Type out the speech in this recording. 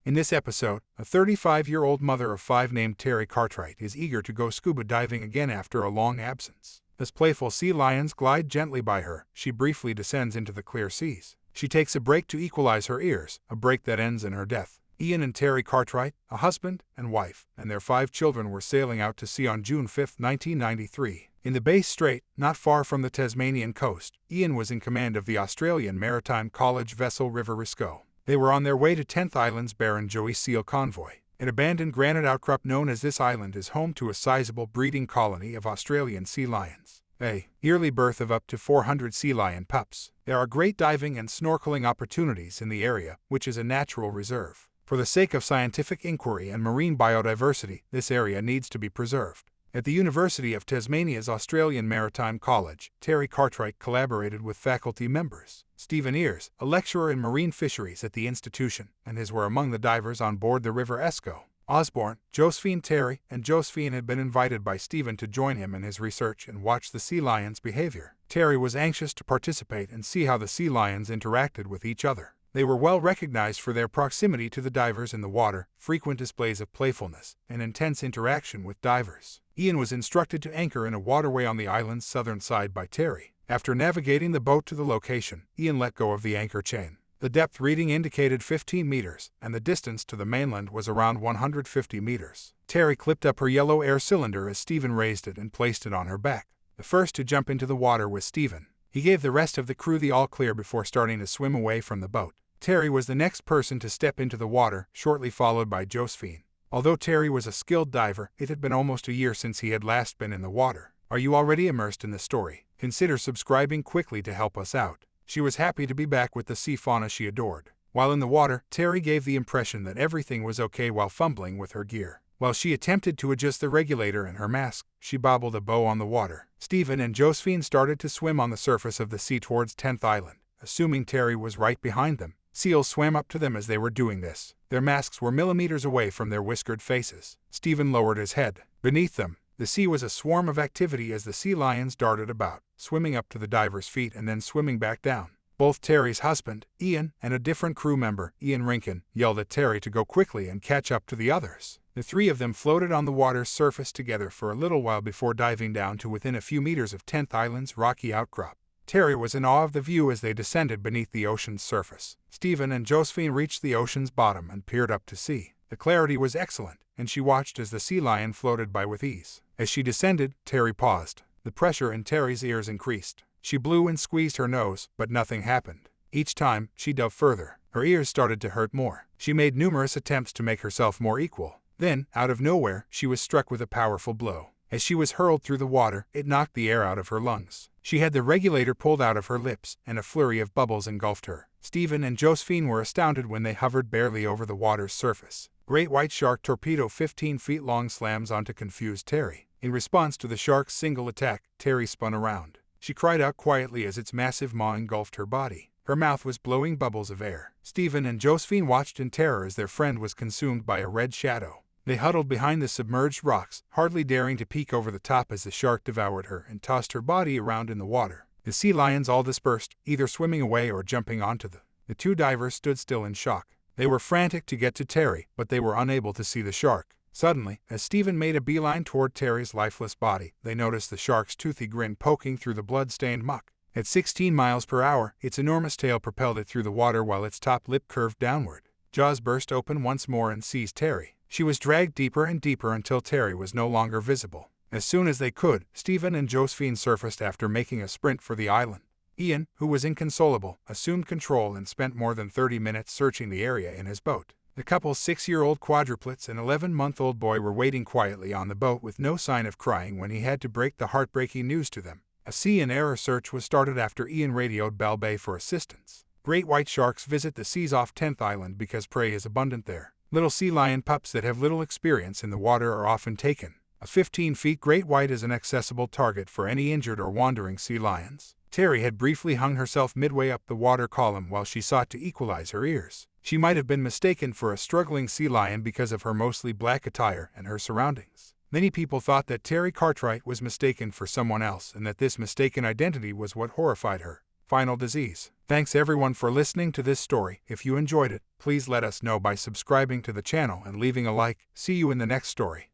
In this episode, a 35-year-old mother of 5 named Terry Cartwright is eager to go scuba diving again after a long absence. As playful sea lions glide gently by her, she briefly descends into the clear seas. She takes a break to equalize her ears, a break that ends in her death. Ian and Terry Cartwright, a husband and wife, and their 5 children were sailing out to sea on June 5, 1993. In the Bass Strait, not far from the Tasmanian coast, Ian was in command of the Australian Maritime College vessel River Risco. They were on their way to 10th Island's Barrenjoey seal convoy. An abandoned granite outcrop known as this island is home to a sizable breeding colony of Australian sea lions. A yearly birth of up to 400 sea lion pups. There are great diving and snorkeling opportunities in the area, which is a natural reserve. For the sake of scientific inquiry and marine biodiversity, this area needs to be preserved. At the University of Tasmania's Australian Maritime College, Terry Cartwright collaborated with faculty members. Stephen Ears, a lecturer in marine fisheries at the institution, and his were among the divers on board the River Esco. Osborne, Josephine Terry, and Josephine had been invited by Stephen to join him in his research and watch the sea lions' behavior. Terry was anxious to participate and see how the sea lions interacted with each other. They were well recognized for their proximity to the divers in the water, frequent displays of playfulness, and intense interaction with divers. Ian was instructed to anchor in a waterway on the island's southern side by Terry. After navigating the boat to the location, Ian let go of the anchor chain. The depth reading indicated 15 meters, and the distance to the mainland was around 150 meters. Terry clipped up her yellow air cylinder as Stephen raised it and placed it on her back. The first to jump into the water was Stephen. He gave the rest of the crew the all-clear before starting to swim away from the boat. Terry was the next person to step into the water, shortly followed by Josephine. Although Terry was a skilled diver, it had been almost a year since he had last been in the water. Are you already immersed in the story? Consider subscribing quickly to help us out. She was happy to be back with the sea fauna she adored. While in the water, Terry gave the impression that everything was okay while fumbling with her gear. While she attempted to adjust the regulator in her mask, she bobbled a bow on the water. Stephen and Josephine started to swim on the surface of the sea towards 10th Island. Assuming Terry was right behind them, seals swam up to them as they were doing this. Their masks were millimeters away from their whiskered faces. Stephen lowered his head. Beneath them, the sea was a swarm of activity as the sea lions darted about, swimming up to the divers' feet and then swimming back down. Both Terry's husband, Ian, and a different crew member, Ian Rinkin, yelled at Terry to go quickly and catch up to the others. The 3 of them floated on the water's surface together for a little while before diving down to within a few meters of 10th Island's rocky outcrop. Terry was in awe of the view as they descended beneath the ocean's surface. Stephen and Josephine reached the ocean's bottom and peered up to see. The clarity was excellent, and she watched as the sea lion floated by with ease. As she descended, Terry paused. The pressure in Terry's ears increased. She blew and squeezed her nose, but nothing happened. Each time, she dove further. Her ears started to hurt more. She made numerous attempts to make herself more equal. Then, out of nowhere, she was struck with a powerful blow. As she was hurled through the water, it knocked the air out of her lungs. She had the regulator pulled out of her lips, and a flurry of bubbles engulfed her. Stephen and Josephine were astounded when they hovered barely over the water's surface. Great white shark torpedo 15 feet long slams onto confused Terry. In response to the shark's single attack, Terry spun around. She cried out quietly as its massive maw engulfed her body. Her mouth was blowing bubbles of air. Stephen and Josephine watched in terror as their friend was consumed by a red shadow. They huddled behind the submerged rocks, hardly daring to peek over the top as the shark devoured her and tossed her body around in the water. The sea lions all dispersed, either swimming away or jumping onto them. The 2 divers stood still in shock. They were frantic to get to Terry, but they were unable to see the shark. Suddenly, as Stephen made a beeline toward Terry's lifeless body, they noticed the shark's toothy grin poking through the blood-stained muck. At 16 miles per hour, its enormous tail propelled it through the water while its top lip curved downward. Jaws burst open once more and seized Terry. She was dragged deeper and deeper until Terry was no longer visible. As soon as they could, Stephen and Josephine surfaced after making a sprint for the island. Ian, who was inconsolable, assumed control and spent more than 30 minutes searching the area in his boat. The couple's 6-year-old quadruplets and 11-month-old boy were waiting quietly on the boat with no sign of crying when he had to break the heartbreaking news to them. A sea and air search was started after Ian radioed Bell Bay for assistance. Great white sharks visit the seas off 10th Island because prey is abundant there. Little sea lion pups that have little experience in the water are often taken. A 15-feet great white is an accessible target for any injured or wandering sea lions. Terry had briefly hung herself midway up the water column while she sought to equalize her ears. She might have been mistaken for a struggling sea lion because of her mostly black attire and her surroundings. Many people thought that Terry Cartwright was mistaken for someone else and that this mistaken identity was what horrified her. Final disease. Thanks everyone for listening to this story. If you enjoyed it, please let us know by subscribing to the channel and leaving a like. See you in the next story.